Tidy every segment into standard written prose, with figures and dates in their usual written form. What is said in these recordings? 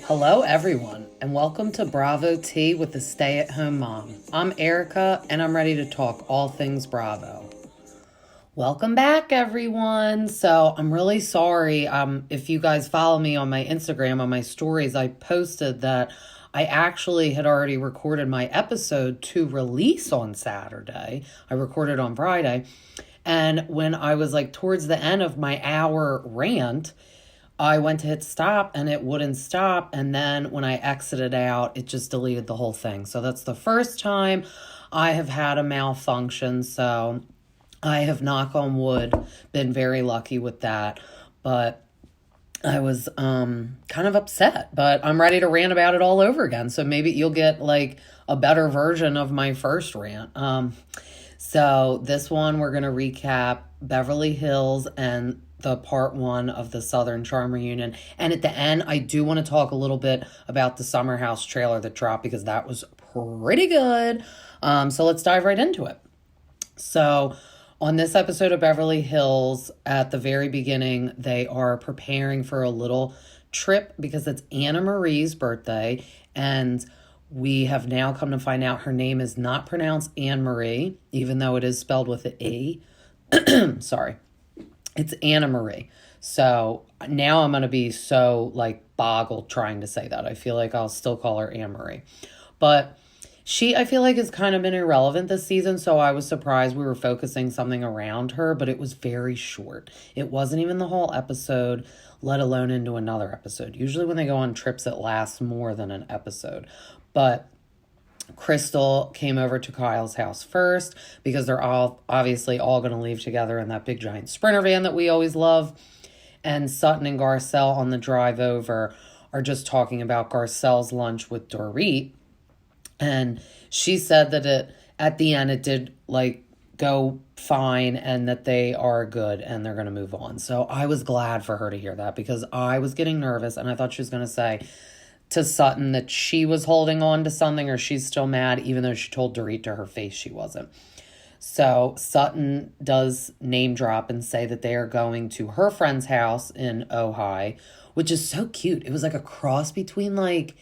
Hello, everyone, and welcome to Bravo Tea with the Stay-at-Home Mom. I'm Erica, and I'm ready to talk all things Bravo. Welcome back, everyone. So I'm really sorry. If you guys follow me on my Instagram, on my stories, I posted that I actually had already recorded my episode to release on Saturday. I recorded on Friday. And when I was like towards the end of my hour rant, I went to hit stop and it wouldn't stop. And then when I exited out, it just deleted the whole thing. So that's the first time I have had a malfunction. So I have, knock on wood, been very lucky with that. But I was kind of upset. But I'm ready to rant about it all over again. So maybe you'll get like a better version of my first rant. So this one, we're going to recap Beverly Hills and the part one of the Southern Charm reunion. And at the end, I do want to talk a little bit about the Summerhouse trailer that dropped because that was pretty good. So let's dive right into it. So on this episode of Beverly Hills, at the very beginning, they are preparing for a little trip because it's Anna Marie's birthday. And we have now come to find out her name is not pronounced Anne Marie, even though it is spelled with an E. Sorry. It's Anna Marie. So now I'm going to be so like boggled trying to say that. I feel like I'll still call her Anne Marie. But I feel like has kind of been irrelevant this season. So I was surprised we were focusing something around her, but it was very short. It wasn't even the whole episode, let alone into another episode. Usually when they go on trips, it lasts more than an episode. But Crystal came over to Kyle's house first because they're all obviously all going to leave together in that big giant Sprinter van that we always love. And Sutton and Garcelle on the drive over are just talking about Garcelle's lunch with Dorit. And she said that at the end it did like go fine and that they are good and they're going to move on. So I was glad for her to hear that because I was getting nervous and I thought she was going to say to Sutton that she was holding on to something or she's still mad, even though she told Dorit to her face she wasn't. So Sutton does name drop and say that they are going to her friend's house in Ojai, which is so cute. It was like a cross between like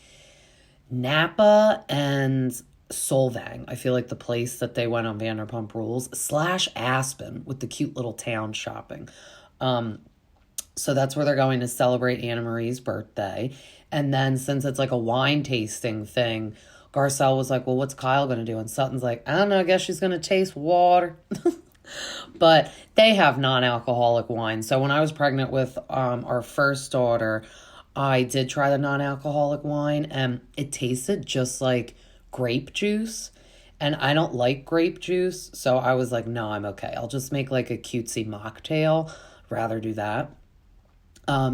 Napa and Solvang. I feel like the place that they went on Vanderpump Rules / Aspen with the cute little town shopping. So that's where they're going to celebrate Anna Marie's birthday. And then since it's like a wine tasting thing, Garcelle was like, well, what's Kyle going to do? And Sutton's like, I don't know, I guess she's going to taste water. But they have non-alcoholic wine. So when I was pregnant with our first daughter, I did try the non-alcoholic wine and it tasted just like grape juice. And I don't like grape juice. So I was like, no, I'm okay. I'll just make like a cutesy mocktail. Rather do that.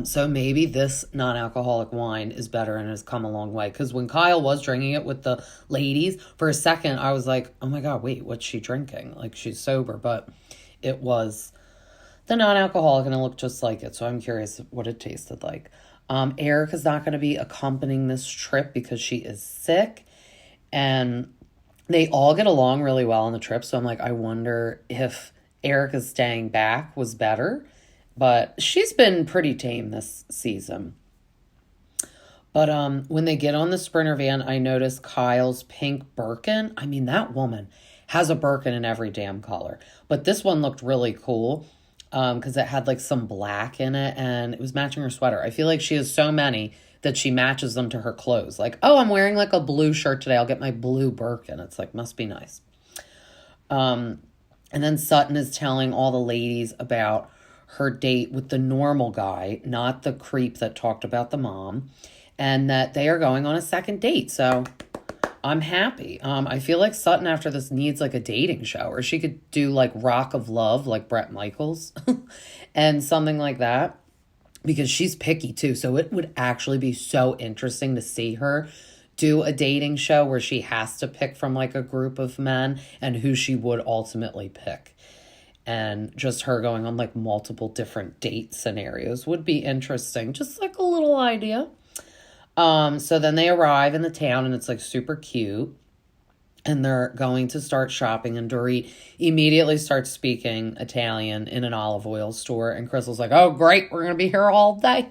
So maybe this non-alcoholic wine is better and has come a long way. Because when Kyle was drinking it with the ladies, for a second, I was like, oh my God, wait, what's she drinking? Like, she's sober. But it was the non-alcoholic and it looked just like it. So I'm curious what it tasted like. Erica's not going to be accompanying this trip because she is sick. And they all get along really well on the trip. So I'm like, I wonder if Erica's staying back was better. But she's been pretty tame this season. But when they get on the Sprinter van, I noticed Kyle's pink Birkin. I mean, that woman has a Birkin in every damn color. But this one looked really cool because it had like some black in it and it was matching her sweater. I feel like she has so many that she matches them to her clothes. Like, oh, I'm wearing like a blue shirt today. I'll get my blue Birkin. It's like, must be nice. And then Sutton is telling all the ladies about her date with the normal guy, not the creep that talked about the mom, and that they are going on a second date. So I'm happy. I feel like Sutton after this needs like a dating show, or she could do like Rock of Love, like Bret Michaels and something like that, because she's picky too. So it would actually be so interesting to see her do a dating show where she has to pick from like a group of men and who she would ultimately pick. And just her going on like multiple different date scenarios would be interesting. Just like a little idea. So then they arrive in the town and it's like super cute. And they're going to start shopping. And Dorit immediately starts speaking Italian in an olive oil store. And Crystal's like, oh, great. We're going to be here all day.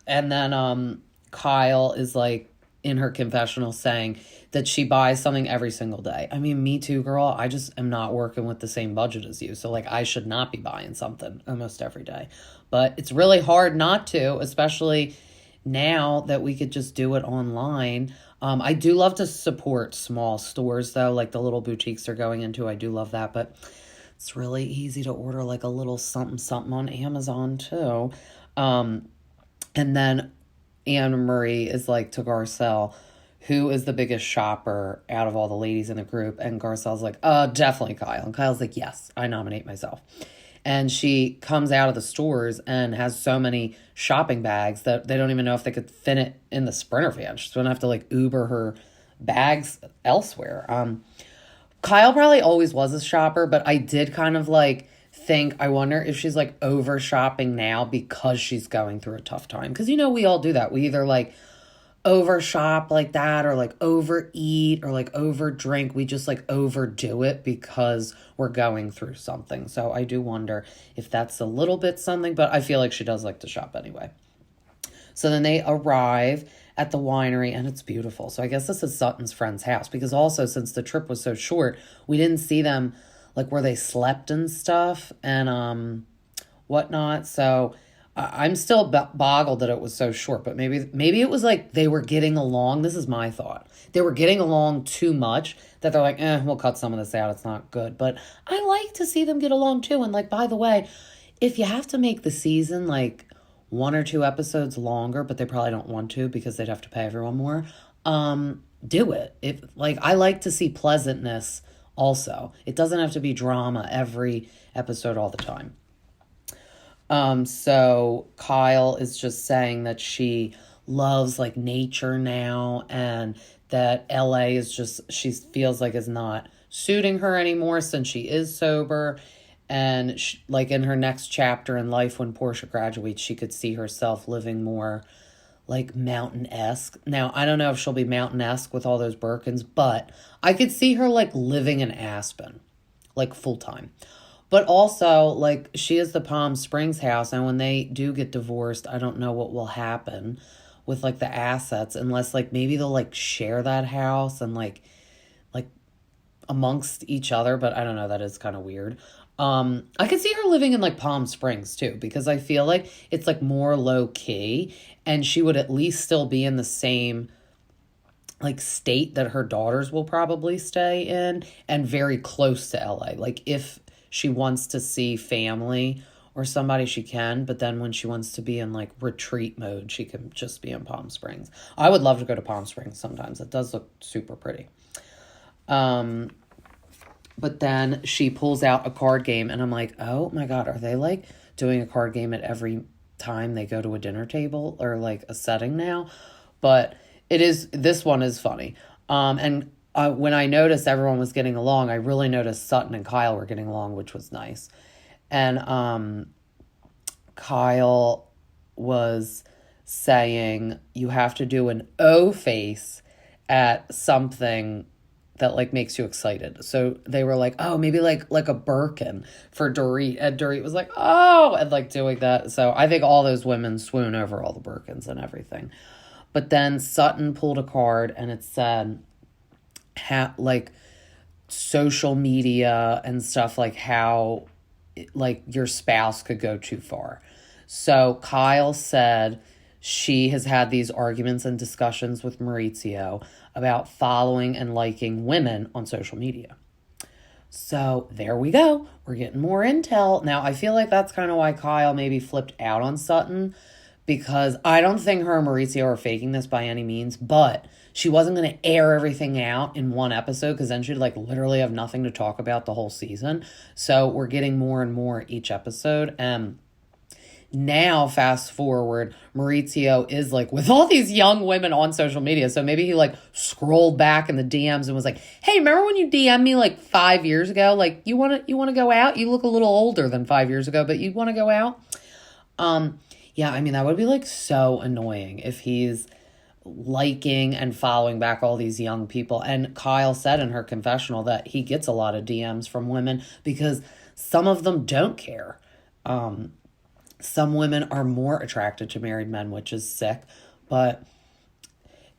And then Kyle is like in her confessional saying that she buys something every single day. I mean, me too, girl. I just am not working with the same budget as you. So, like, I should not be buying something almost every day. But it's really hard not to, especially now that we could just do it online. I do love to support small stores, though, like the little boutiques they're going into. I do love that. But it's really easy to order like a little something something on Amazon, too. And then Anne Marie is like to Garcelle, who is the biggest shopper out of all the ladies in the group? And Garcelle's like, definitely Kyle. And Kyle's like, yes, I nominate myself. And she comes out of the stores and has so many shopping bags that they don't even know if they could fit it in the Sprinter van. She's going to have to like Uber her bags elsewhere. Kyle probably always was a shopper, but I did kind of like think, I wonder if she's like over shopping now because she's going through a tough time. Because, you know, we all do that. We either like over shop like that or like overeat or like over drink. We just like overdo it because we're going through something. So I do wonder if that's a little bit something, but I feel like she does like to shop anyway. So then they arrive at the winery and it's beautiful. So I guess this is Sutton's friend's house because also since the trip was so short, we didn't see them like where they slept and stuff and whatnot. So I'm still boggled that it was so short, but maybe it was like they were getting along. This is my thought. They were getting along too much that they're like, we'll cut some of this out. It's not good. But I like to see them get along too. And like, by the way, if you have to make the season like 1 or 2 episodes longer, but they probably don't want to because they'd have to pay everyone more, do it. If like, I like to see pleasantness also. It doesn't have to be drama every episode all the time. So Kyle is just saying that she loves like nature now and that LA is just, she feels like is not suiting her anymore since she is sober. And she, like in her next chapter in life, when Portia graduates, she could see herself living more like mountain-esque. Now, I don't know if she'll be mountain-esque with all those Birkins, but I could see her like living in Aspen, like full time. But also, like, she is the Palm Springs house, and when they do get divorced, I don't know what will happen with, like, the assets, unless, like, maybe they'll, like, share that house and, like, amongst each other, but I don't know, that is kind of weird. I could see her living in, like, Palm Springs, too, because I feel like it's, like, more low-key, and she would at least still be in the same, like, state that her daughters will probably stay in, and very close to LA. Like, if she wants to see family or somebody, she can. But then when she wants to be in like retreat mode, she can just be in Palm Springs. I would love to go to Palm Springs sometimes. It does look super pretty. But then she pulls out a card game and I'm like, oh my God, are they like doing a card game at every time they go to a dinner table or like a setting now? But this one is funny. When I noticed everyone was getting along, I really noticed Sutton and Kyle were getting along, which was nice. And Kyle was saying you have to do an O face at something that like makes you excited. So they were like, oh, maybe like a Birkin for Dorit. And Dorit was like, oh, and like doing that. So I think all those women swoon over all the Birkins and everything. But then Sutton pulled a card and it said, like social media and stuff, like how like your spouse could go too far. So Kyle said she has had these arguments and discussions with Maurizio about following and liking women on social media. So there we go. We're getting more intel. Now I feel like that's kind of why Kyle maybe flipped out on Sutton, because I don't think her and Maurizio are faking this by any means, but she wasn't going to air everything out in one episode because then she'd like literally have nothing to talk about the whole season. So we're getting more and more each episode. And now fast forward, Maurizio is like with all these young women on social media. So maybe he like scrolled back in the DMs and was like, hey, remember when you DM'd me like 5 years ago? Like you want to go out? You look a little older than 5 years ago, but you want to go out? Yeah, I mean, that would be like so annoying if he's liking and following back all these young people. And Kyle said in her confessional that he gets a lot of DMs from women because some of them don't care. Some women are more attracted to married men, which is sick. But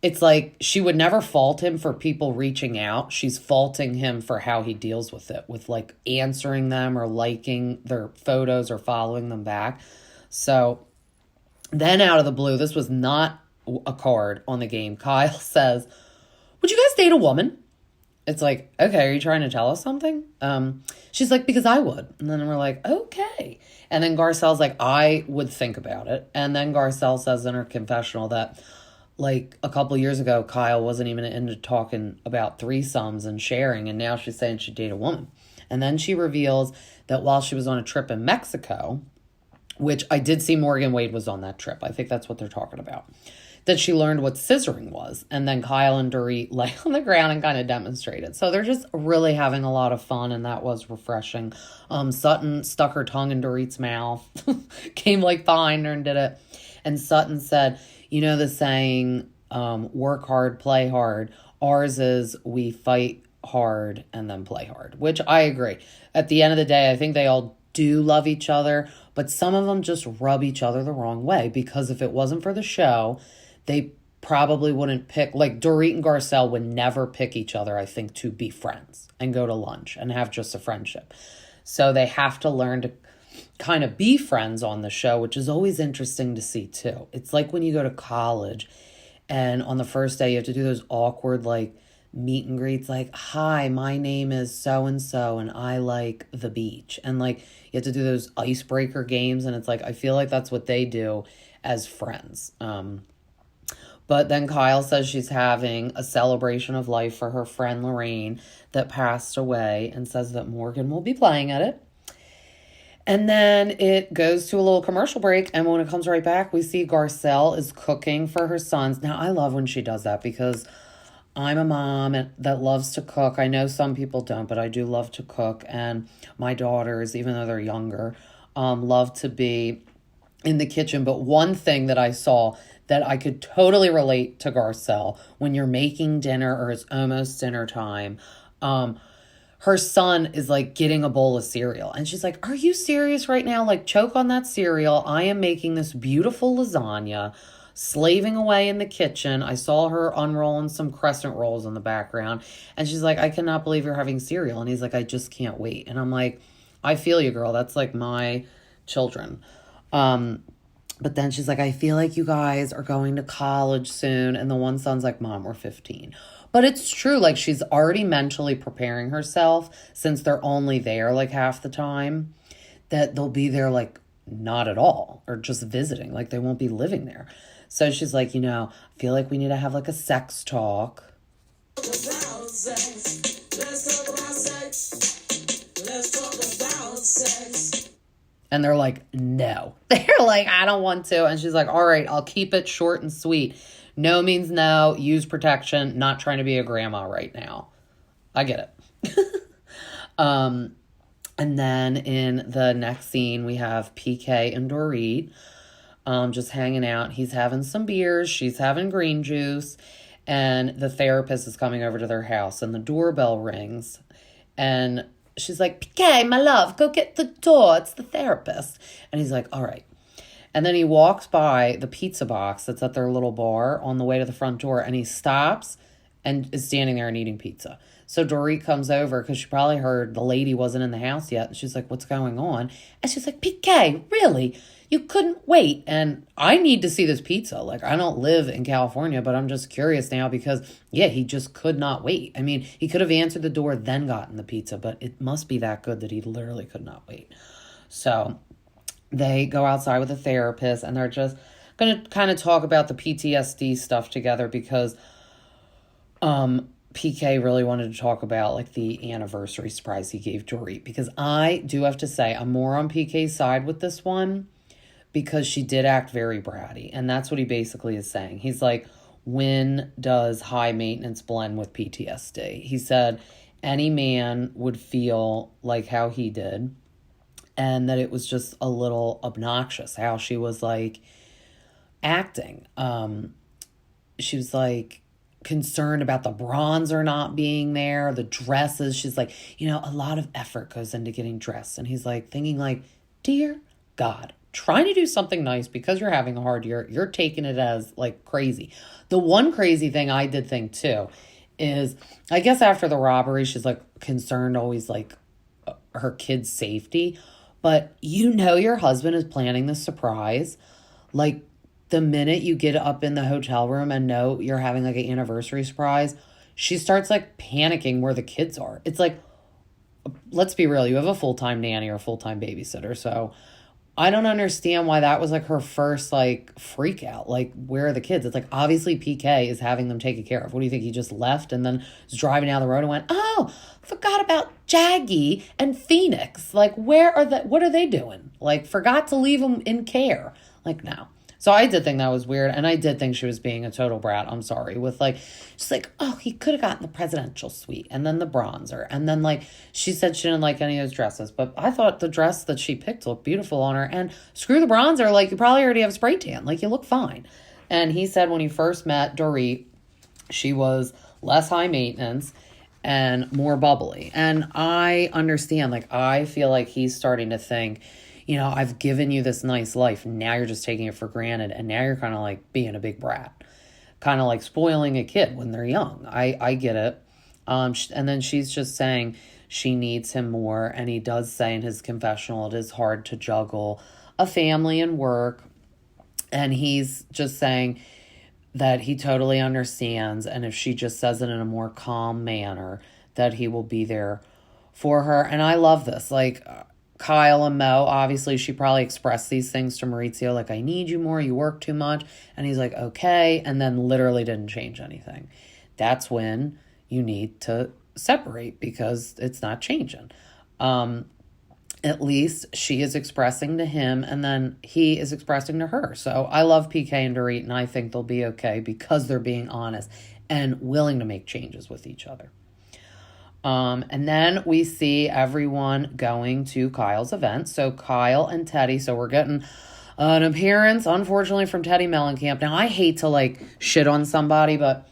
it's like she would never fault him for people reaching out. She's faulting him for how he deals with it, with like answering them or liking their photos or following them back. So then out of the blue, this was not a card on the game. Kyle says, would you guys date a woman? It's like, okay, are you trying to tell us something? She's like, because I would. And then we're like, okay. And then Garcelle's like, I would think about it. And then Garcelle says in her confessional that like a couple years ago, Kyle wasn't even into talking about threesomes and sharing. And now she's saying she'd date a woman. And then she reveals that while she was on a trip in Mexico, which I did see Morgan Wade was on that trip. I think that's what they're talking about. That she learned what scissoring was. And then Kyle and Dorit lay on the ground and kind of demonstrated. So they're just really having a lot of fun, and that was refreshing. Sutton stuck her tongue in Dorit's mouth, came like behind her and did it. And Sutton said, you know the saying, work hard, play hard. Ours is we fight hard and then play hard, which I agree. At the end of the day, I think they all do love each other, but some of them just rub each other the wrong way, because if it wasn't for the show, they probably wouldn't pick, like Dorit and Garcelle would never pick each other, I think, to be friends and go to lunch and have just a friendship. So they have to learn to kind of be friends on the show, which is always interesting to see too. It's like when you go to college and on the first day you have to do those awkward like meet and greets, like, hi, my name is so-and-so and I like the beach. And like you have to do those icebreaker games, and it's like, I feel like that's what they do as friends. But then Kyle says she's having a celebration of life for her friend Lorraine that passed away, and says that Morgan will be playing at it. And then it goes to a little commercial break, and when it comes right back, we see Garcelle is cooking for her sons. Now, I love when she does that, because I'm a mom that loves to cook. I know some people don't, but I do love to cook. And my daughters, even though they're younger, love to be in the kitchen. But one thing that I saw that I could totally relate to Garcelle, when you're making dinner or it's almost dinner time, her son is like getting a bowl of cereal. And she's like, are you serious right now? Like, choke on that cereal. I am making this beautiful lasagna, slaving away in the kitchen. I saw her unrolling some crescent rolls in the background. And she's like, I cannot believe you're having cereal. And he's like, I just can't wait. And I'm like, I feel you, girl. That's like my children. But then she's like, I feel like you guys are going to college soon. And the one son's like, Mom, we're 15. But it's true. Like, she's already mentally preparing herself, since they're only there like half the time, that they'll be there like not at all, or just visiting. Like, they won't be living there. So she's like, I feel like we need to have like a sex talk. Let's talk about sex. Let's talk about sex. And they're like, no. They're like, I don't want to. And she's like, all right, I'll keep it short and sweet. No means no. Use protection. Not trying to be a grandma right now. I get it. And then in the next scene, we have PK and Dorit just hanging out. He's having some beers. She's having green juice. And the therapist is coming over to their house. And the doorbell rings. And she's like, PK, my love, go get the door. It's the therapist. And he's like, all right. And then he walks by the pizza box that's at their little bar on the way to the front door. And he stops and is standing there and eating pizza. So Dorit comes over because she probably heard the lady wasn't in the house yet. And she's like, what's going on? And she's like, PK, really? You couldn't wait? And I need to see this pizza. Like, I don't live in California, but I'm just curious now because, yeah, he just could not wait. I mean, he could have answered the door, then gotten the pizza, but it must be that good that he literally could not wait. So they go outside with a therapist, and they're just going to kind of talk about the PTSD stuff together, because PK really wanted to talk about like the anniversary surprise he gave Dorit, because I do have to say I'm more on PK's side with this one, because she did act very bratty. And that's what he basically is saying. He's like, when does high maintenance blend with PTSD? He said any man would feel like how he did, and that it was just a little obnoxious how she was like acting. She was like concerned about the bronzer not being there, the dresses. She's like, a lot of effort goes into getting dressed. And he's like thinking like, dear God, trying to do something nice because you're having a hard year. You're taking it as like crazy. The one crazy thing I did think too is, I guess after the robbery, she's like concerned always like her kid's safety. But you know your husband is planning this surprise. Like the minute you get up in the hotel room and know you're having like an anniversary surprise, she starts like panicking where the kids are. It's like, let's be real, you have a full-time nanny or a full-time babysitter. So I don't understand why that was like her first like freak out. Like, where are the kids? It's like, obviously PK is having them taken care of. What do you think? He just left and then was driving down the road and went, oh, forgot about Jaggy and Phoenix. Like, where are what are they doing? Like, forgot to leave them in care. Like, no. So I did think that was weird. And I did think she was being a total brat. I'm sorry. With like, she's like, oh, he could have gotten the presidential suite and then the bronzer. And then like, she said she didn't like any of those dresses. But I thought the dress that she picked looked beautiful on her. And screw the bronzer. Like, you probably already have a spray tan. Like, you look fine. And he said when he first met Dorit, she was less high maintenance and more bubbly. And I understand. Like, I feel like he's starting to think, you know, I've given you this nice life. Now you're just taking it for granted. And now you're kind of like being a big brat. Kind of like spoiling a kid when they're young. I get it. And then she's just saying she needs him more. And he does say in his confessional, it is hard to juggle a family and work. And he's just saying that he totally understands. And if she just says it in a more calm manner, that he will be there for her. And I love this. Like, Kyle and Mo, obviously she probably expressed these things to Maurizio, like, I need you more, you work too much. And he's like, okay, and then literally didn't change anything. That's when you need to separate, because it's not changing. At least she is expressing to him, and then he is expressing to her. So I love PK and Dorit, and I think they'll be okay because they're being honest and willing to make changes with each other. And then we see everyone going to Kyle's event. So Kyle and Teddy. So we're getting an appearance, unfortunately, from Teddy Mellencamp. Now, I hate to like shit on somebody, but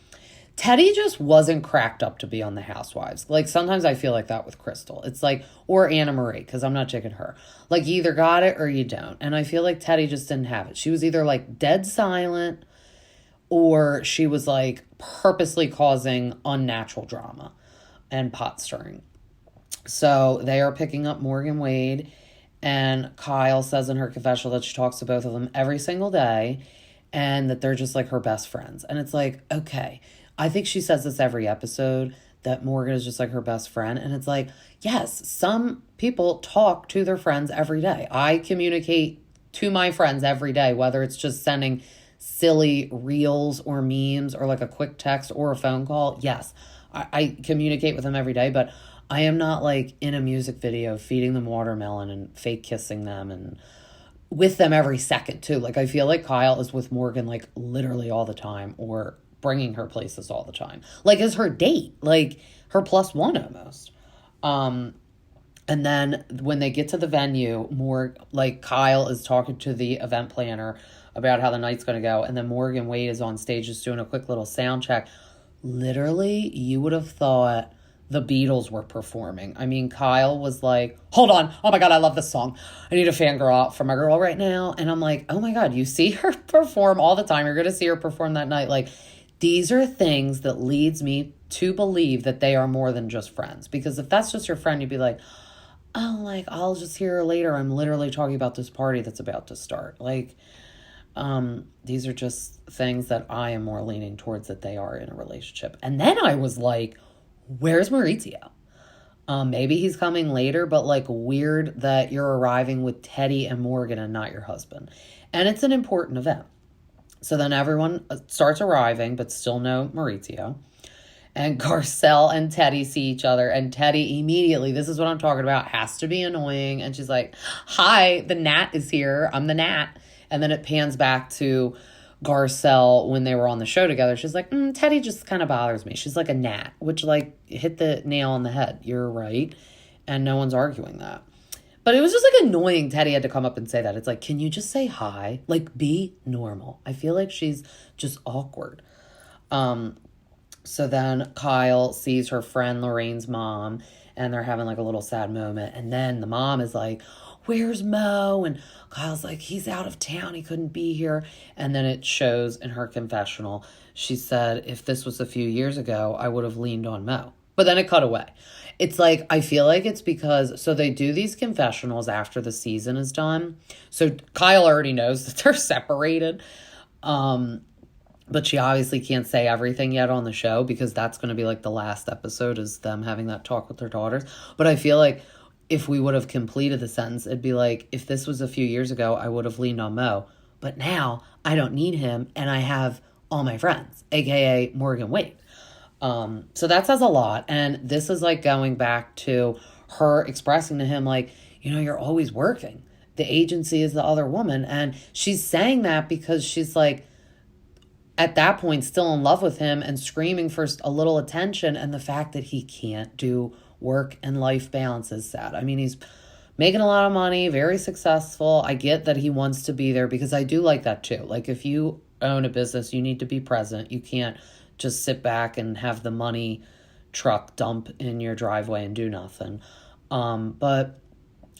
Teddy just wasn't cracked up to be on the Housewives. Like, sometimes I feel like that with Crystal. It's like, or Anna Marie, because I'm not checking her. Like, you either got it or you don't. And I feel like Teddy just didn't have it. She was either like dead silent, or she was like purposely causing unnatural drama and pot stirring. So they are picking up Morgan Wade, and Kyle says in her confessional that she talks to both of them every single day, and that they're just like her best friends. And it's like, okay, I think she says this every episode, that Morgan is just like her best friend. And it's like, yes, some people talk to their friends every day. I communicate to my friends every day, whether it's just sending silly reels or memes or like a quick text or a phone call. Yes, I communicate with them every day, but I am not like in a music video feeding them watermelon and fake kissing them and with them every second too. Like, I feel like Kyle is with Morgan like literally all the time, or bringing her places all the time. Like, as her date, like her plus one almost. And then when they get to the venue, Kyle is talking to the event planner about how the night's going to go. And then Morgan Wade is on stage just doing a quick little sound check. Literally, you would have thought the Beatles were performing. I mean, Kyle was like, hold on. Oh my God, I love this song. I need a fangirl out for my girl right now. And I'm like, oh my God, you see her perform all the time. You're going to see her perform that night. Like, these are things that leads me to believe that they are more than just friends. Because if that's just your friend, you'd be like, oh, like, I'll just hear her later. I'm literally talking about this party that's about to start. Like, these are just things that I am more leaning towards that they are in a relationship. And then I was like, where's Maurizio? Maybe he's coming later, but like, weird that you're arriving with Teddy and Morgan and not your husband. And it's an important event. So then everyone starts arriving, but still no Maurizio. And Garcelle and Teddy see each other, and Teddy immediately, this is what I'm talking about, has to be annoying. And she's like, hi, the Nat is here. I'm the Nat. And then it pans back to Garcelle when they were on the show together. She's like, Teddy just kind of bothers me. She's like a gnat, which like hit the nail on the head. You're right. And no one's arguing that. But it was just like annoying. Teddy had to come up and say that. It's like, can you just say hi? Like, be normal. I feel like she's just awkward. So then Kyle sees her friend Lorraine's mom, and they're having like a little sad moment. And then the mom is like, where's Mo? And Kyle's like, he's out of town. He couldn't be here. And then it shows in her confessional, she said, if this was a few years ago, I would have leaned on Mo. But then it cut away. It's like, I feel like it's because, so they do these confessionals after the season is done. So Kyle already knows that they're separated. But she obviously can't say everything yet on the show because that's going to be like the last episode is them having that talk with their daughters. But I feel like if we would have completed the sentence, it'd be like, if this was a few years ago, I would have leaned on Mo. But now I don't need him and I have all my friends, aka Morgan Wade. So that says a lot. And this is like going back to her expressing to him, like, you know, you're always working. The agency is the other woman. And she's saying that because she's like, at that point, still in love with him and screaming for a little attention. And the fact that he can't do work and life balance is sad. I mean, he's making a lot of money, very successful. I get that he wants to be there because I do like that too. Like if you own a business, you need to be present. You can't just sit back and have the money truck dump in your driveway and do nothing. But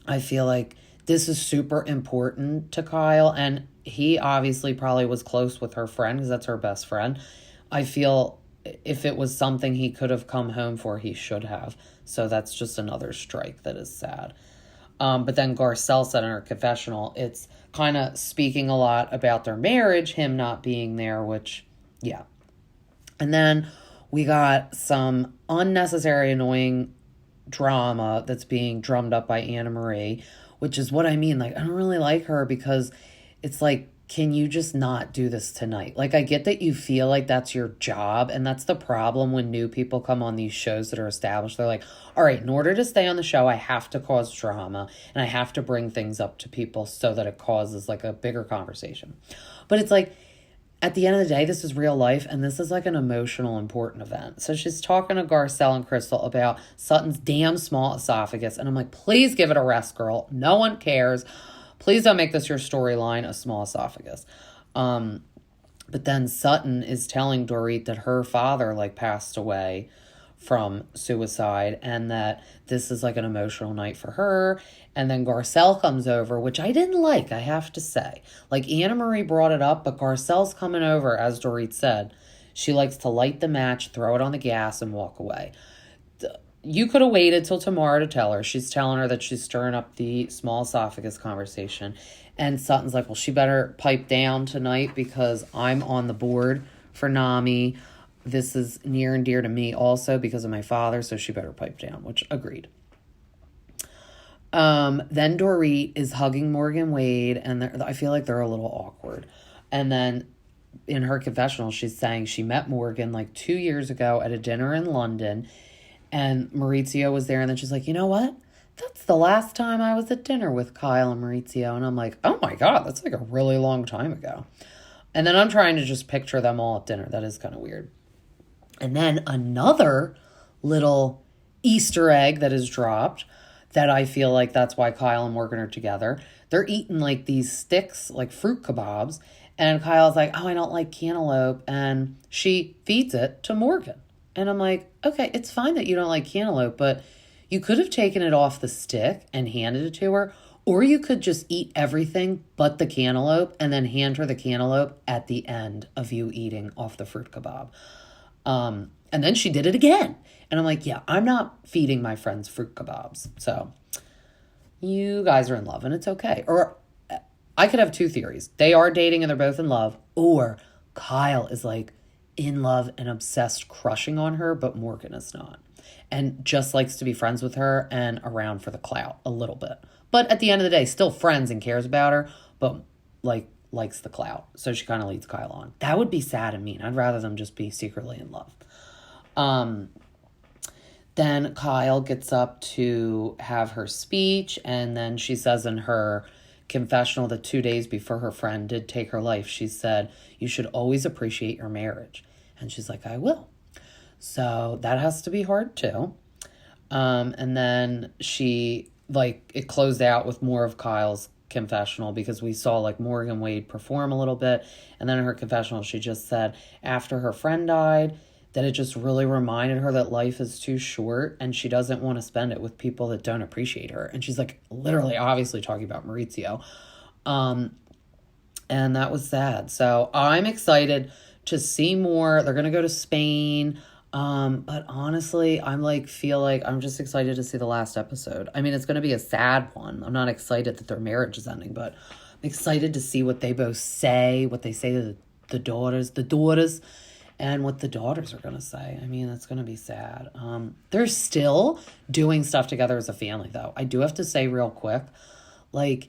I feel like this is super important to Kyle, and he obviously probably was close with her friend because that's her best friend. I feel if it was something he could have come home for, he should have. So that's just another strike that is sad. But then Garcelle said in her confessional, it's kind of speaking a lot about their marriage, him not being there, which, yeah. And then we got some unnecessary, annoying drama that's being drummed up by Anna Marie, which is what I mean. Like, I don't really like her because it's like, can you just not do this tonight? Like, I get that you feel like that's your job, and that's the problem when new people come on these shows that are established. They're like, all right, in order to stay on the show, I have to cause drama, and I have to bring things up to people so that it causes, like, a bigger conversation. But it's like, at the end of the day, this is real life, and this is, like, an emotional, important event. So she's talking to Garcelle and Crystal about Sutton's damn small esophagus, and I'm like, please give it a rest, girl. No one cares. Please don't make this your storyline, a small esophagus. But then Sutton is telling Dorit that her father, like, passed away from suicide and that this is, like, an emotional night for her. And then Garcelle comes over, which I didn't like, I have to say. Like, Anna Marie brought it up, but Garcelle's coming over, as Dorit said. She likes to light the match, throw it on the gas, and walk away. You could have waited till tomorrow to tell her. She's telling her that she's stirring up the small esophagus conversation. And Sutton's like, well, she better pipe down tonight because I'm on the board for NAMI. This is near and dear to me also because of my father, so she better pipe down, which agreed. Then Dorit is hugging Morgan Wade, and I feel like they're a little awkward. And then in her confessional, she's saying she met Morgan like 2 years ago at a dinner in London, and Maurizio was there, and then she's like, you know what? That's the last time I was at dinner with Kyle and Maurizio. And I'm like, oh my God, that's like a really long time ago. And then I'm trying to just picture them all at dinner. That is kind of weird. And then another little Easter egg that is dropped that I feel like that's why Kyle and Morgan are together. They're eating like these sticks, like fruit kebabs. And Kyle's like, oh, I don't like cantaloupe. And she feeds it to Morgan. And I'm like, okay, it's fine that you don't like cantaloupe, but you could have taken it off the stick and handed it to her, or you could just eat everything but the cantaloupe and then hand her the cantaloupe at the end of you eating off the fruit kebab. And then she did it again. And I'm like, yeah, I'm not feeding my friends fruit kebabs. So you guys are in love and it's okay. Or I could have two theories. They are dating and they're both in love, or Kyle is like in love and obsessed, crushing on her, but Morgan is not, and just likes to be friends with her and around for the clout a little bit. But at the end of the day, still friends and cares about her, but like likes the clout. So she kind of leads Kyle on. That would be sad and mean. I'd rather them just be secretly in love. Then Kyle gets up to have her speech, and then she says in her confessional that 2 days before her friend did take her life, she said, you should always appreciate your marriage. And she's like, I will. So that has to be hard too. And then it closed out with more of Kyle's confessional because we saw like Morgan Wade perform a little bit. And then in her confessional, she just said after her friend died, that it just really reminded her that life is too short and she doesn't want to spend it with people that don't appreciate her. And she's like literally obviously talking about Maurizio. And that was sad. So I'm excited to see more. They're going to go to Spain. But honestly, feel like I'm just excited to see the last episode. I mean, it's going to be a sad one. I'm not excited that their marriage is ending, but I'm excited to see what they both say, what they say to the daughters, and what the daughters are going to say. I mean, it's going to be sad. They're still doing stuff together as a family, though. I do have to say real quick, like,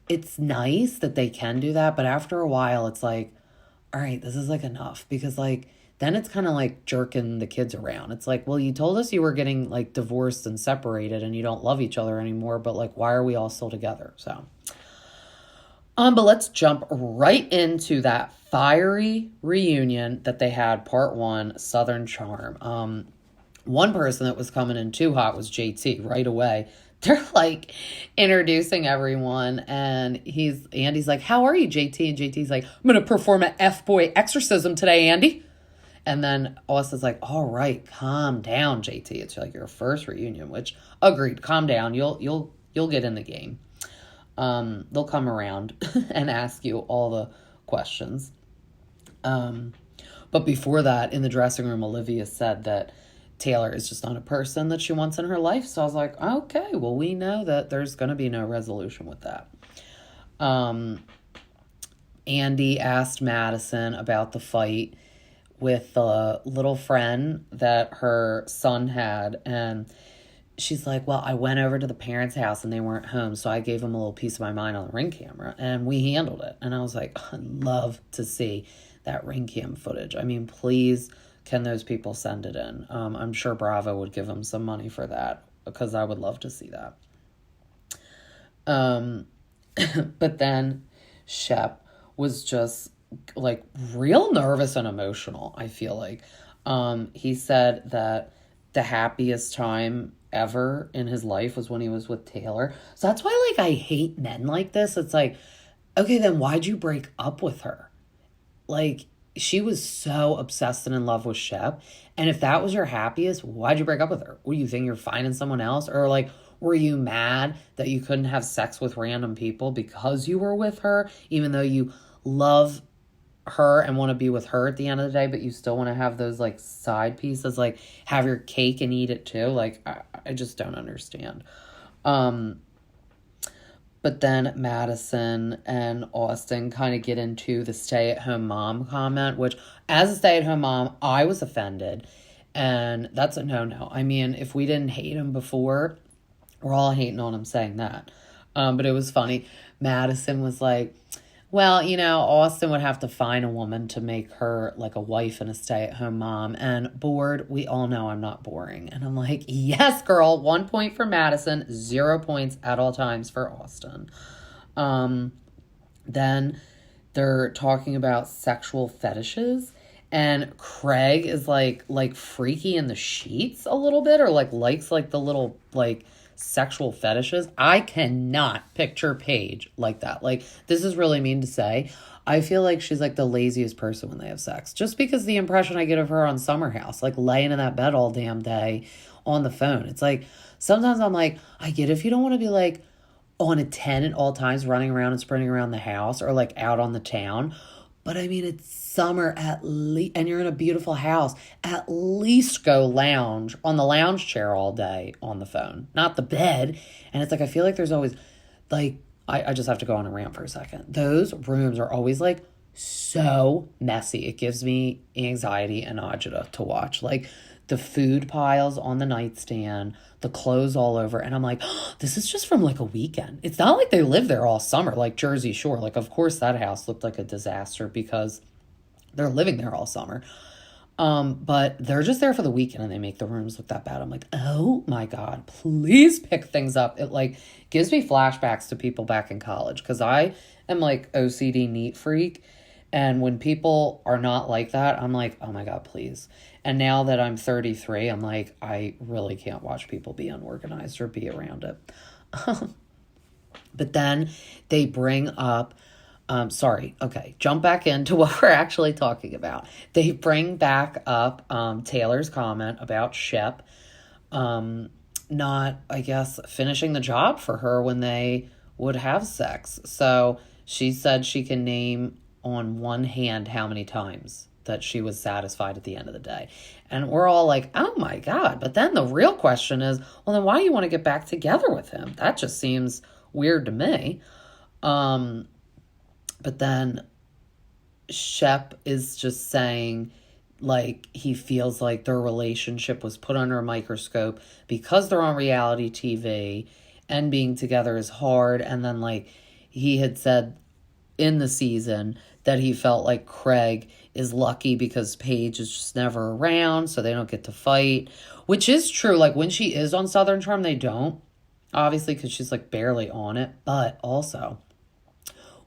it's nice that they can do that, but after a while, it's like, all right, this is, like, enough. Because, like, then it's kind of like jerking the kids around. It's like, well, you told us you were getting, like, divorced and separated and you don't love each other anymore, but, like, why are we all still together? So, but let's jump right into that fiery reunion that they had, part 1, Southern Charm. One person that was coming in too hot was JT right away. They're like introducing everyone, and Andy's like, how are you, JT? And JT's like, I'm going to perform an F-boy exorcism today, Andy. And then Austen's like, all right, calm down, JT. It's like your first reunion, which agreed, calm down. You'll get in the game. They'll come around and ask you all the questions. But before that, in the dressing room, Olivia said that Taylor is just not a person that she wants in her life. So I was like, okay, well, we know that there's going to be no resolution with that. Andy asked Madison about the fight with the little friend that her son had, and she's like, well, I went over to the parents' house and they weren't home, so I gave them a little piece of my mind on the Ring camera, and we handled it. And I was like, I'd love to see that Ring cam footage. I mean, please, can those people send it in? I'm sure Bravo would give them some money for that, because I would love to see that. But then Shep was just like real nervous and emotional, I feel like. He said that the happiest time ever in his life was when he was with Taylor. So that's why, like, I hate men like this. It's like, okay, then why'd you break up with her? Like, she was so obsessed and in love with Shep. And if that was your happiest, why'd you break up with her? What, you think you're finding someone else? Or, like, were you mad that you couldn't have sex with random people because you were with her, even though you love her and want to be with her at the end of the day, but you still want to have those, like, side pieces, like have your cake and eat it too? Like, I just don't understand. But then Madison and Austen kind of get into the stay-at-home mom comment, which, as a stay-at-home mom, I was offended. And that's a no-no. I mean, if we didn't hate him before, we're all hating on him saying that. But it was funny. Madison was like, well, you know, Austen would have to find a woman to make her like a wife and a stay-at-home mom. And bored, we all know I'm not boring. And I'm like, yes, girl, 1 point for Madison, 0 points at all times for Austen. Then they're talking about sexual fetishes. And Craig is like freaky in the sheets a little bit, or likes like the little like sexual fetishes. I cannot picture Paige like that. Like, this is really mean to say. I feel like she's like the laziest person when they have sex, just because the impression I get of her on Summerhouse, like laying in that bed all damn day on the phone. It's like, sometimes I'm like, I get if you don't want to be like on a 10 at all times, running around and sprinting around the house, or like out on the town. But I mean, it's summer at least, and you're in a beautiful house. At least go lounge on the lounge chair all day on the phone, not the bed. And it's like, I feel like there's always like, I just have to go on a rant for a second. Those rooms are always like so messy. It gives me anxiety and agita to watch. Like, the food piles on the nightstand, the clothes all over. And I'm like, oh, this is just from like a weekend. It's not like they live there all summer, like Jersey Shore. Like, of course that house looked like a disaster because they're living there all summer. But they're just there for the weekend and they make the rooms look that bad. I'm like, oh my God, please pick things up. It like gives me flashbacks to people back in college, because I am like OCD neat freak. And when people are not like that, I'm like, oh my God, please. And now that I'm 33, I'm like, I really can't watch people be unorganized or be around it. But then they bring up Sorry. Okay. Jump back into what we're actually talking about. They bring back up Taylor's comment about Shep not, I guess, finishing the job for her when they would have sex. So she said she can name on one hand how many times that she was satisfied at the end of the day. And we're all like, oh my God. But then the real question is, well, then why do you want to get back together with him? That just seems weird to me. But then Shep is just saying, like, he feels like their relationship was put under a microscope because they're on reality TV and being together is hard. And then, like, he had said in the season that he felt like Craig is lucky because Paige is just never around, so they don't get to fight, which is true. Like, when she is on Southern Charm, they don't, obviously, because she's, like, barely on it. But also,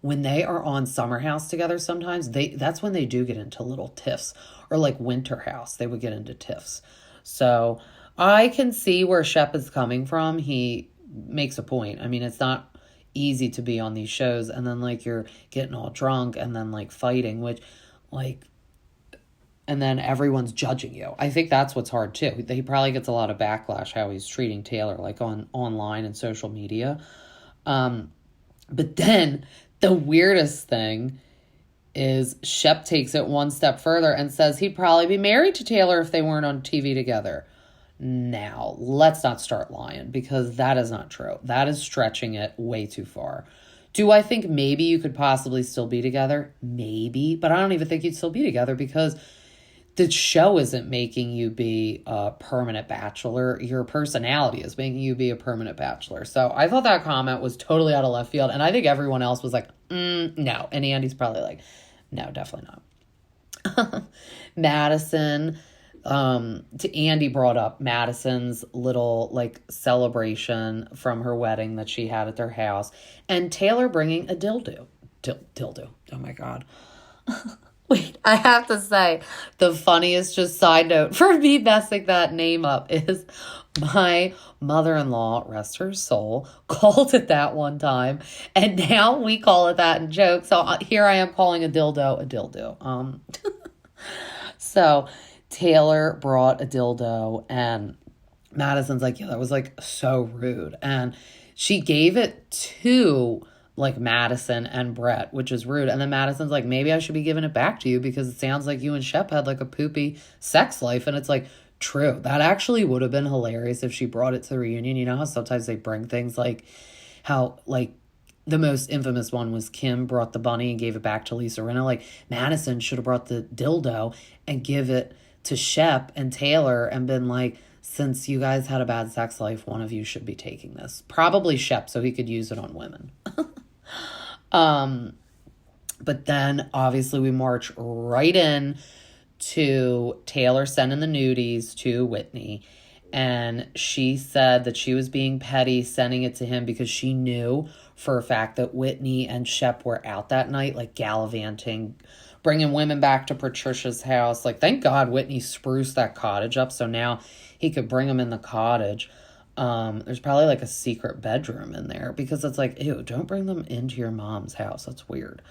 when they are on Summerhouse together sometimes, that's when they do get into little tiffs. Or like Winter House, they would get into tiffs. So I can see where Shep is coming from. He makes a point. I mean, it's not easy to be on these shows and then like you're getting all drunk and then like fighting, which like, and then everyone's judging you. I think that's what's hard too. He probably gets a lot of backlash how he's treating Taylor, like online and social media. But then the weirdest thing is Shep takes it one step further and says he'd probably be married to Taylor if they weren't on TV together. Now, let's not start lying, because that is not true. That is stretching it way too far. Do I think maybe you could possibly still be together? Maybe, but I don't even think you'd still be together because the show isn't making you be a permanent bachelor. Your personality is making you be a permanent bachelor. So I thought that comment was totally out of left field. And I think everyone else was like, no. And Andy's probably like, no, definitely not. Madison, Andy brought up Madison's little like celebration from her wedding that she had at their house. And Taylor bringing a dildo. Dildo. Oh my God. Wait, I have to say, the funniest just side note for me messing that name up is my mother-in-law, rest her soul, called it that one time. And now we call it that in joke. So here I am calling a dildo a dildo. So Taylor brought a dildo and Madison's like, yeah, that was like so rude. And she gave it to like Madison and Brett, which is rude. And then Madison's like, maybe I should be giving it back to you because it sounds like you and Shep had like a poopy sex life. And it's like, true. That actually would have been hilarious if she brought it to the reunion. You know how sometimes they bring things like how like the most infamous one was Kim brought the bunny and gave it back to Lisa Rinna. Like Madison should have brought the dildo and give it to Shep and Taylor and been like, since you guys had a bad sex life, one of you should be taking this. Probably Shep so he could use it on women. But then obviously we march right in to Taylor sending the nudies to Whitney. And she said that she was being petty sending it to him because she knew for a fact that Whitney and Shep were out that night, like gallivanting, bringing women back to Patricia's house. Like, thank God Whitney spruced that cottage up so now he could bring them in the cottage. There's probably like a secret bedroom in there because it's like, ew, don't bring them into your mom's house. That's weird.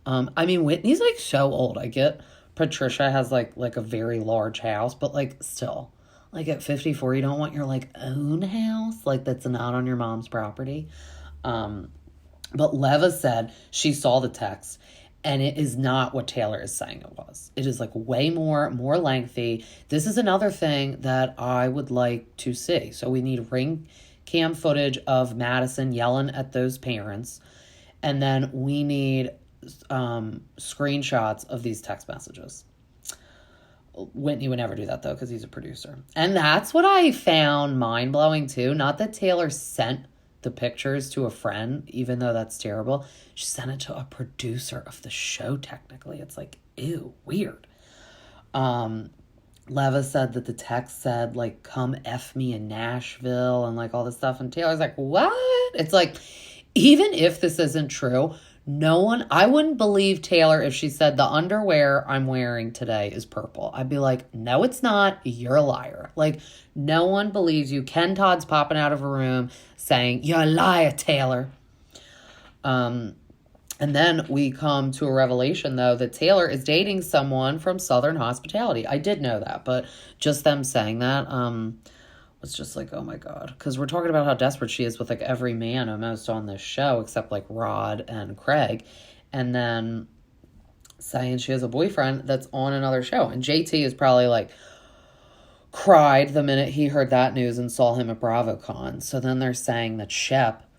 I mean, Whitney's like so old. I get Patricia has like a very large house, but like still, like at 54, you don't want your like own house, like that's not on your mom's property. But Leva said she saw the text and it is not what Taylor is saying it was. It is like way more lengthy. This is another thing that I would like to see. So we need ring cam footage of Madison yelling at those parents. And then we need screenshots of these text messages. Whitney would never do that though because he's a producer. And that's what I found mind-blowing too. Not that Taylor sent the pictures to a friend, even though that's terrible. She sent it to a producer of the show, technically. It's like, ew, weird. Leva said that the text said, like, come F me in Nashville and, like, all this stuff. And Taylor's like, what? It's like, even if this isn't true, I wouldn't believe Taylor if she said the underwear I'm wearing today is purple. I'd be like, no, it's not. You're a liar. Like, no one believes you. Ken Todd's popping out of a room saying, you're a liar, Taylor. And then we come to a revelation, though, that Taylor is dating someone from Southern Hospitality. I did know that, but just them saying that was just like, oh my God. Because we're talking about how desperate she is with like every man almost on this show, except like Rod and Craig. And then saying she has a boyfriend that's on another show. And JT is probably like cried the minute he heard that news and saw him at BravoCon. So then they're saying that Shep,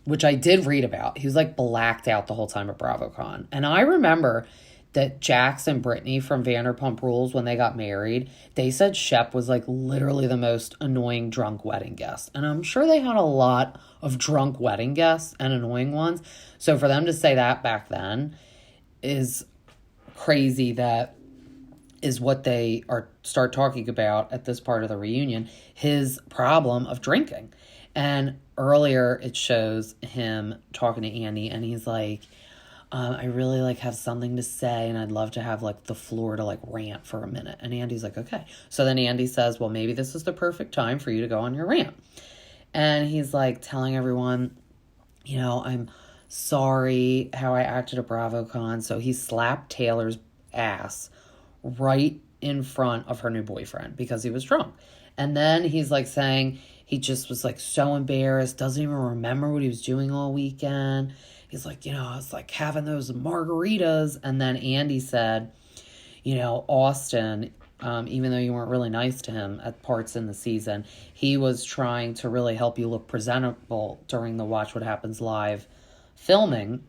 which I did read about, he was like blacked out the whole time at BravoCon. And I remember that Jax and Brittany from Vanderpump Rules, when they got married, they said Shep was like literally the most annoying drunk wedding guest. And I'm sure they had a lot of drunk wedding guests and annoying ones. So for them to say that back then is crazy. That is what they start talking about at this part of the reunion, his problem of drinking. And earlier it shows him talking to Andy, and he's like, I really like have something to say, and I'd love to have like the floor to like rant for a minute. And Andy's like, okay. So then Andy says, well, maybe this is the perfect time for you to go on your rant. And he's like telling everyone, I'm sorry how I acted at BravoCon. So he slapped Taylor's ass right in front of her new boyfriend because he was drunk. And then he's like saying he just was like so embarrassed, doesn't even remember what he was doing all weekend. He's like, I was like having those margaritas. And then Andy said, Austen, even though you weren't really nice to him at parts in the season, he was trying to really help you look presentable during the Watch What Happens Live filming.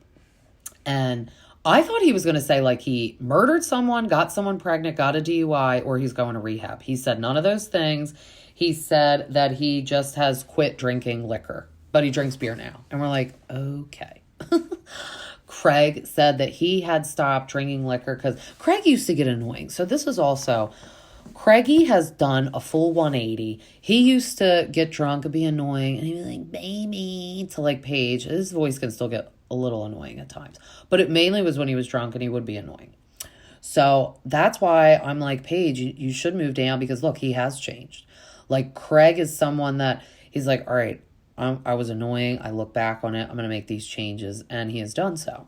And I thought he was going to say like he murdered someone, got someone pregnant, got a DUI, or he's going to rehab. He said none of those things. He said that he just has quit drinking liquor, but he drinks beer now. And we're like, okay. Craig said that he had stopped drinking liquor because Craig used to get annoying. So this is also, Craigie has done a full 180. He used to get drunk and be annoying, and he'd be like, baby, to like Paige. His voice can still get a little annoying at times, but it mainly was when he was drunk and he would be annoying. So that's why I'm like, Paige, you should move down, because look, he has changed. Like Craig is someone that he's like, all right, I was annoying. I look back on it. I'm going to make these changes. And he has done so.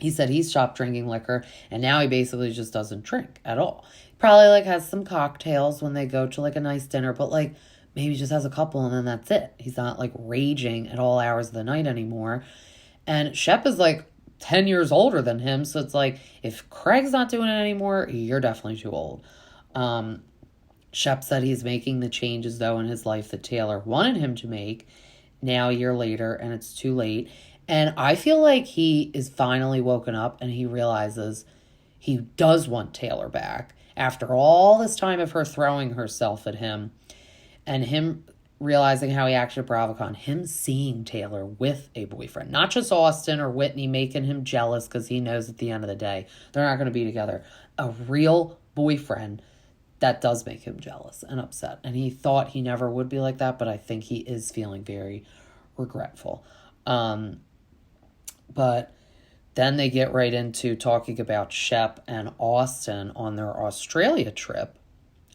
He said he stopped drinking liquor, and now he basically just doesn't drink at all. Probably like has some cocktails when they go to like a nice dinner, but like maybe just has a couple and then that's it. He's not like raging at all hours of the night anymore. And Shep is like 10 years older than him. So it's like, if Craig's not doing it anymore, you're definitely too old. Shep said he's making the changes though in his life that Taylor wanted him to make now a year later, and it's too late. And I feel like he is finally woken up and he realizes he does want Taylor back after all this time of her throwing herself at him, and him realizing how he acted at BravoCon, him seeing Taylor with a boyfriend, not just Austen or Whitney making him jealous because he knows at the end of the day they're not going to be together. A real boyfriend that does make him jealous and upset. And he thought he never would be like that, but I think he is feeling very regretful. But then they get right into talking about Shep and Austen on their Australia trip.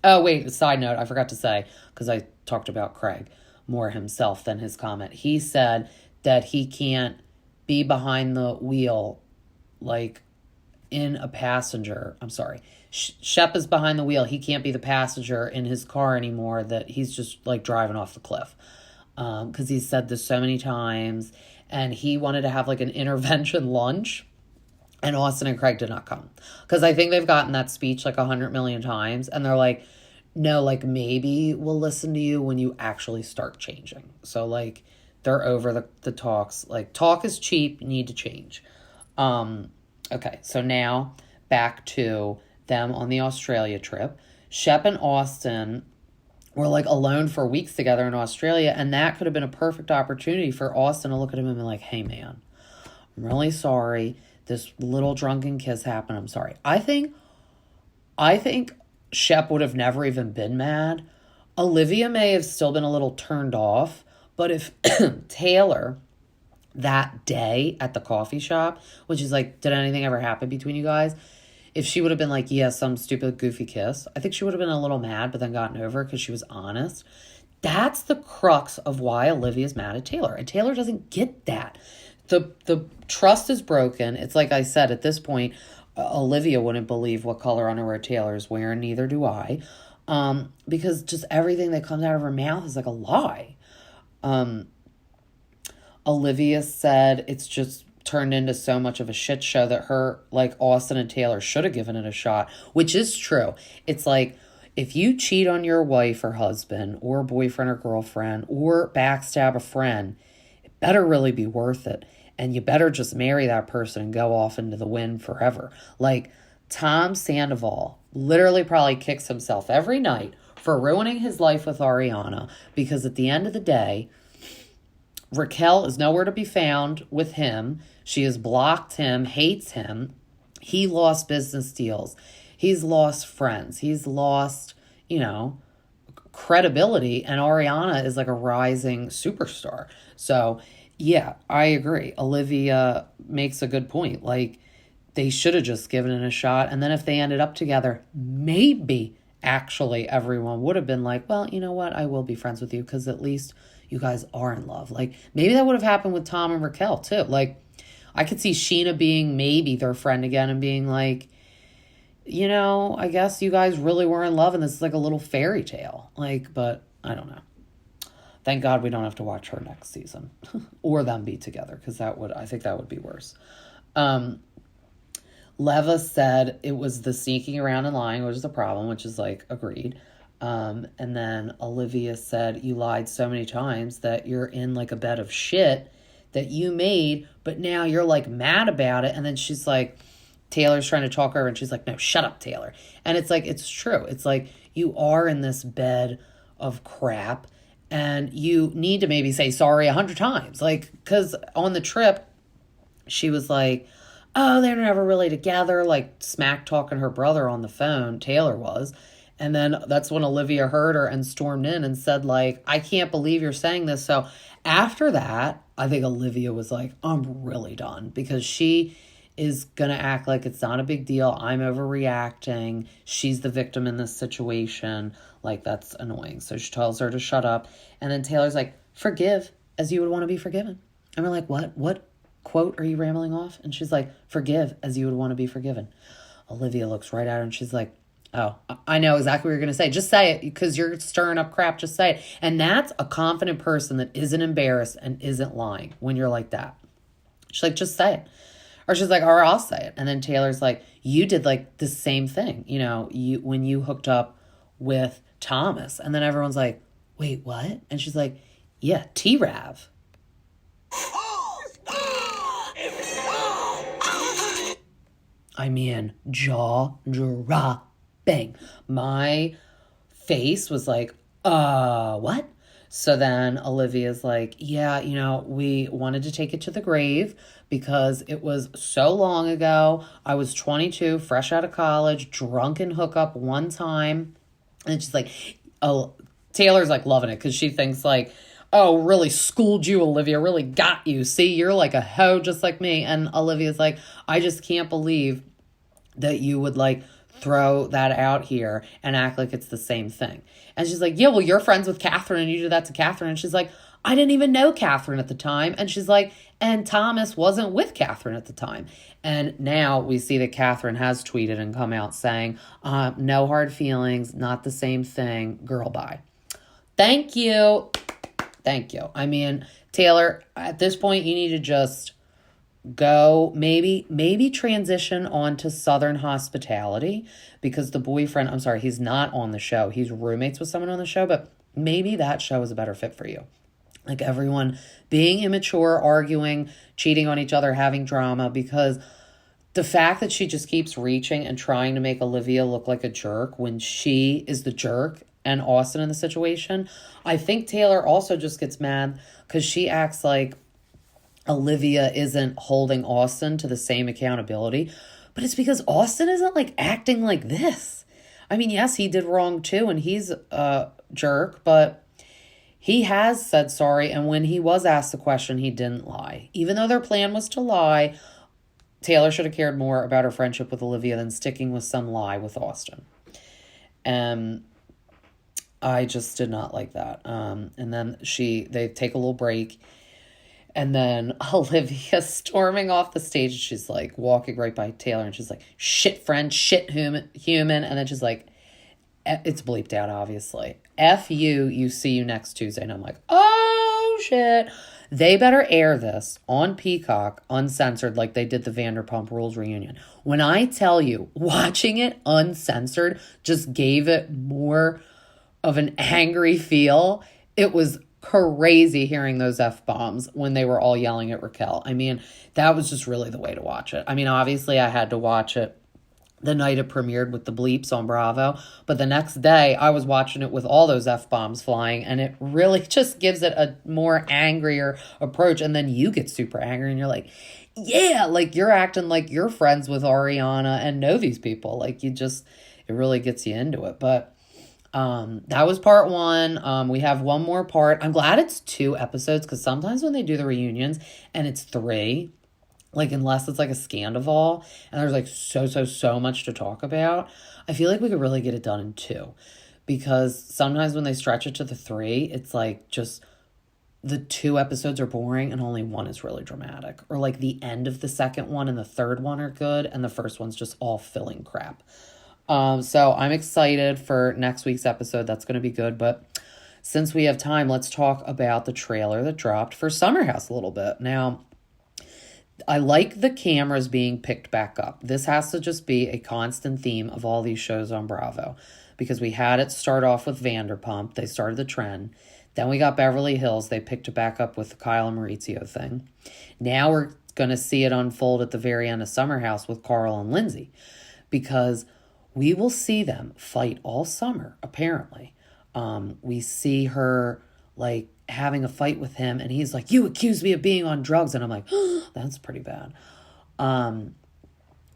Oh, wait, a side note, I forgot to say, because I talked about Craig more himself than his comment. He said that he can't be behind the wheel, like in a passenger. I'm sorry. Shep is behind the wheel. He can't be the passenger in his car anymore, that he's just like driving off the cliff. Because he's said this so many times, and he wanted to have like an intervention lunch, and Austen and Craig did not come. Because I think they've gotten that speech like 100 million times, and they're like, no, like maybe we'll listen to you when you actually start changing. So like they're over the talks. Like talk is cheap, you need to change. Okay, so now back to them on the Australia trip. Shep and Austen were like alone for weeks together in Australia, and that could have been a perfect opportunity for Austen to look at him and be like, hey man, I'm really sorry. This little drunken kiss happened. I'm sorry. I think Shep would have never even been mad. Olivia may have still been a little turned off, but if Taylor that day at the coffee shop, which is like, did anything ever happen between you guys? If she would have been like, yeah, some stupid goofy kiss, I think she would have been a little mad, but then gotten over because she was honest. That's the crux of why Olivia's mad at Taylor. And Taylor doesn't get that. the trust is broken. It's like I said, at this point, Olivia wouldn't believe what color underwear Taylor's wearing. Neither do I. Because just everything that comes out of her mouth is like a lie. Olivia said it's just turned into so much of a shit show that her, like Austen and Taylor, should have given it a shot, which is true. It's like, if you cheat on your wife or husband or boyfriend or girlfriend or backstab a friend, it better really be worth it. And you better just marry that person and go off into the wind forever. Like, Tom Sandoval literally probably kicks himself every night for ruining his life with Ariana, because at the end of the day, Raquel is nowhere to be found with him. She has blocked him, hates him. He lost business deals. He's lost friends. He's lost, credibility. And Ariana is like a rising superstar. So, yeah, I agree. Olivia makes a good point. Like, they should have just given it a shot. And then if they ended up together, maybe actually everyone would have been like, well, you know what? I will be friends with you because at least you guys are in love. Like, maybe that would have happened with Tom and Raquel too. Like, I could see Sheena being maybe their friend again and being like, I guess you guys really were in love and this is like a little fairy tale. Like, but I don't know. Thank God we don't have to watch her next season or them be together, because I think that would be worse. Leva said it was the sneaking around and lying, which is a problem, which is like agreed. And then Olivia said, you lied so many times that you're in like a bed of shit that you made, but now you're like mad about it. And then she's like, Taylor's trying to talk her, and she's like, no, shut up, Taylor. And it's like, it's true. It's like, you are in this bed of crap and you need to maybe say sorry 100 times. Like, because on the trip, she was like, oh, they're never really together, like smack talking her brother on the phone, Taylor was. And then that's when Olivia heard her and stormed in and said, like, I can't believe you're saying this. So after that, I think Olivia was like, I'm really done, because she is going to act like it's not a big deal. I'm overreacting. She's the victim in this situation. Like, that's annoying. So she tells her to shut up. And then Taylor's like, forgive as you would want to be forgiven. And we're like, what? What quote are you rambling off? And she's like, forgive as you would want to be forgiven. Olivia looks right at her and she's like, oh, I know exactly what you're going to say. Just say it, because you're stirring up crap. Just say it. And that's a confident person that isn't embarrassed and isn't lying when you're like that. She's like, just say it. Or she's like, or I'll say it. And then Taylor's like, you did like the same thing, when you hooked up with Thomas. And then everyone's like, wait, what? And she's like, yeah, T-Rav. I mean, jaw-dropping. My face was like, what? So then Olivia's like, yeah, we wanted to take it to the grave because it was so long ago. I was 22, fresh out of college, drunken hookup one time. And she's like, oh, Taylor's like loving it because she thinks like, oh, really schooled you, Olivia, really got you. See, you're like a hoe just like me. And Olivia's like, I just can't believe that you would like throw that out here and act like it's the same thing. And she's like, yeah, well, you're friends with Catherine and you did that to Catherine. And she's like, I didn't even know Catherine at the time. And she's like, and Thomas wasn't with Catherine at the time. And now we see that Catherine has tweeted and come out saying, no hard feelings, not the same thing, girl, bye. Thank you. Thank you. I mean, Taylor, at this point, you need to just go maybe transition on to Southern hospitality, because the boyfriend, I'm sorry, he's not on the show. He's roommates with someone on the show, but maybe that show is a better fit for you. Like everyone being immature, arguing, cheating on each other, having drama, because the fact that she just keeps reaching and trying to make Olivia look like a jerk when she is the jerk and Austen in the situation. I think Taylor also just gets mad because she acts like Olivia isn't holding Austen to the same accountability, but it's because Austen isn't like acting like this. I mean, yes, he did wrong too, and he's a jerk, but he has said sorry, and when he was asked the question, he didn't lie. Even though their plan was to lie, Taylor should have cared more about her friendship with Olivia than sticking with some lie with Austen. And I just did not like that. And then they take a little break. And then Olivia storming off the stage. She's like walking right by Taylor and she's like, shit friend, shit human. And then she's like, it's bleeped out, obviously. F you see you next Tuesday. And I'm like, oh shit. They better air this on Peacock uncensored like they did the Vanderpump Rules reunion. When I tell you, watching it uncensored just gave it more of an angry feel. It was crazy hearing those F-bombs when they were all yelling at Raquel. I mean, that was just really the way to watch it. I mean, obviously I had to watch it the night it premiered with the bleeps on Bravo, but the next day I was watching it with all those F-bombs flying, and it really just gives it a more angrier approach. And then you get super angry and you're like, yeah, like you're acting like you're friends with Ariana and know these people. Like it really gets you into it. But that was part one. We have one more part. I'm glad it's 2 episodes, because sometimes when they do the reunions and it's 3, like unless it's like a Scandival and there's like so much to talk about, I feel like we could really get it done in 2, because sometimes when they stretch it to the 3, it's like just the 2 episodes are boring and only one is really dramatic, or like the end of the second one and the third one are good and the first one's just all filling crap. So I'm excited for next week's episode. That's going to be good. But since we have time, let's talk about the trailer that dropped for Summerhouse a little bit. Now, I like the cameras being picked back up. This has to just be a constant theme of all these shows on Bravo, because we had it start off with Vanderpump. They started the trend. Then we got Beverly Hills. They picked it back up with the Kyle and Maurizio thing. Now we're going to see it unfold at the very end of Summerhouse with Carl and Lindsay, because we will see them fight all summer, apparently. We see her, like, having a fight with him, and he's like, you accused me of being on drugs. And I'm like, oh, that's pretty bad.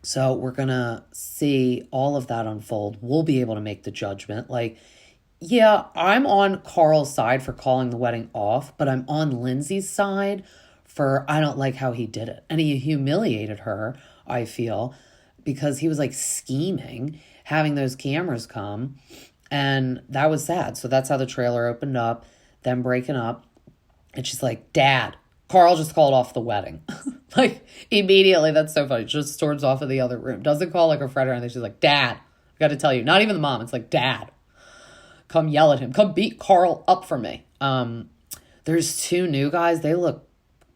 So we're going to see all of that unfold. We'll be able to make the judgment. Like, yeah, I'm on Carl's side for calling the wedding off, but I'm on Lindsay's side for, I don't like how he did it. And he humiliated her, I feel, because he was like scheming, having those cameras come, and that was sad. So that's how the trailer opened up, them breaking up, and she's like, Dad, Carl just called off the wedding. Like, immediately, that's so funny. Just storms off of the other room. Doesn't call like her friend or anything. She's like, Dad, I got to tell you, not even the mom. It's like, Dad, come yell at him. Come beat Carl up for me. There's 2 new guys. They look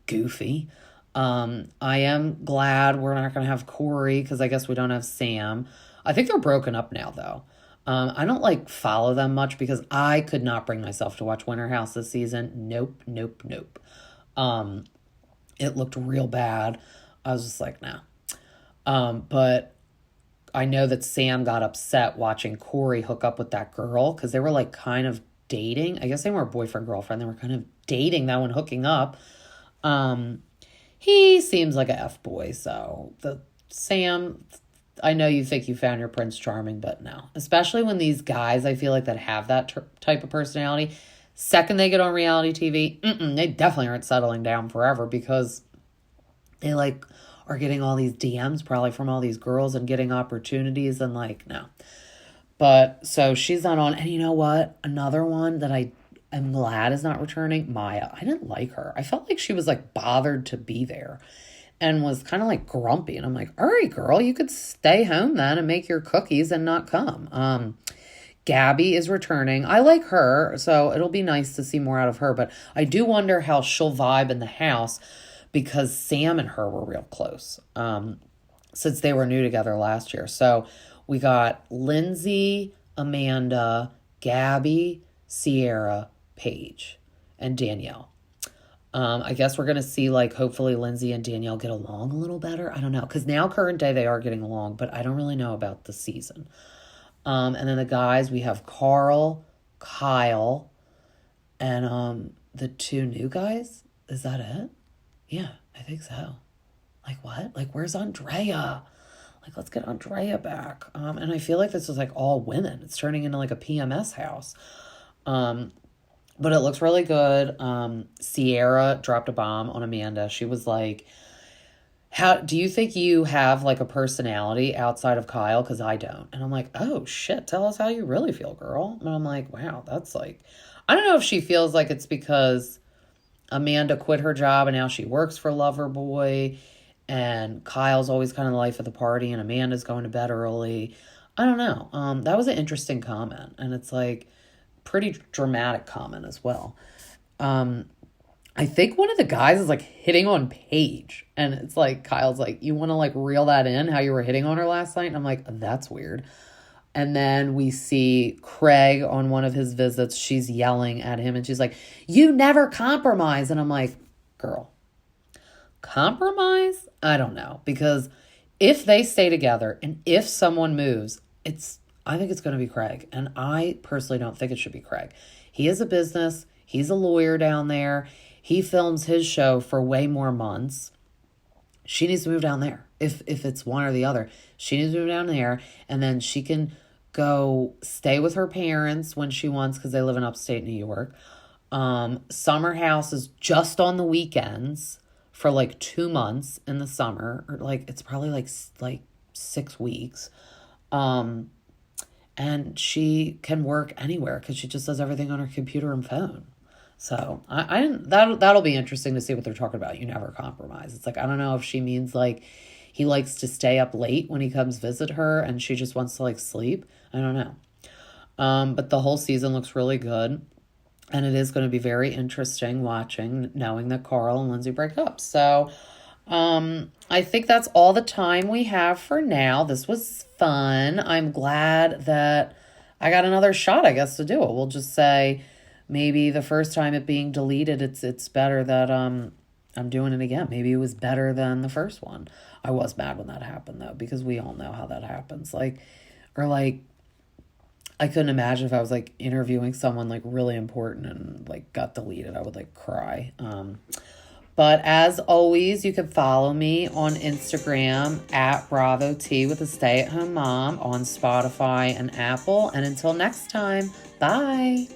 goofy. I am glad we're not going to have Corey, because I guess we don't have Sam. I think they're broken up now, though. I don't like follow them much because I could not bring myself to watch Winter House this season. Nope. It looked real bad. I was just like, no. But I know that Sam got upset watching Corey hook up with that girl, because they were like kind of dating. I guess they weren't boyfriend, girlfriend. They were kind of dating, that one hooking up. He seems like a F-boy, so Sam, I know you think you found your Prince Charming, but no. Especially when these guys, I feel like, that have that type of personality, second they get on reality TV, they definitely aren't settling down forever, because they like are getting all these DMs probably from all these girls and getting opportunities, and like, no. But so she's not on. And you know what? Another one that I'm glad is not returning, Maya. I didn't like her. I felt like she was like bothered to be there and was kind of like grumpy. And I'm like, all right, girl, you could stay home then and make your cookies and not come. Gabby is returning. I like her, so it'll be nice to see more out of her. But I do wonder how she'll vibe in the house, because Sam and her were real close since they were new together last year. So we got Lindsay, Amanda, Gabby, Sierra, Paige, and Danielle. I guess we're going to see, like, hopefully Lindsay and Danielle get along a little better. I don't know, because now current day they are getting along, but I don't really know about the season. And then the guys, we have Carl, Kyle, and the 2 new guys. Is that it? Yeah, I think so. Like, what? Like, where's Andrea? Like, let's get Andrea back. And I feel like this is like all women. It's turning into like a PMS house. But it looks really good. Sierra dropped a bomb on Amanda. She was like, how do you think you have like a personality outside of Kyle? Because I don't. And I'm like, oh shit, tell us how you really feel, girl. And I'm like, wow, that's like, I don't know if she feels like it's because Amanda quit her job and now she works for Loverboy. And Kyle's always kind of the life of the party, and Amanda's going to bed early. I don't know. That was an interesting comment, and it's like pretty dramatic comment as well. I think one of the guys is like hitting on Paige, and it's like Kyle's like, you want to like reel that in how you were hitting on her last night? And I'm like, that's weird. And then we see Craig on one of his visits. She's yelling at him, and she's like, you never compromise. And I'm like, girl, compromise? I don't know, because if they stay together and if someone moves, I think it's going to be Craig, and I personally don't think it should be Craig. He has a business. He's a lawyer down there. He films his show for way more months. She needs to move down there. If it's one or the other, she needs to move down there, and then she can go stay with her parents when she wants, because they live in upstate New York. Summerhouse is just on the weekends for like 2 months in the summer, or like it's probably like 6 weeks. And she can work anywhere because she just does everything on her computer and phone. So that'll be interesting to see what they're talking about. You never compromise. It's like, I don't know if she means like he likes to stay up late when he comes visit her and she just wants to like sleep. I don't know. But the whole season looks really good. And it is going to be very interesting knowing that Carl and Lindsay break up. So I think that's all the time we have for now. This was fun. I'm glad that I got another shot, I guess, to do it. We'll just say maybe the first time it being deleted, it's better that I'm doing it again. Maybe it was better than the first one. I was mad when that happened, though, because we all know how that happens. I couldn't imagine if I was like interviewing someone like really important and like got deleted. I would like cry. But as always, you can follow me on Instagram at RHOBH with a stay-at-home mom, on Spotify and Apple. And until next time, bye.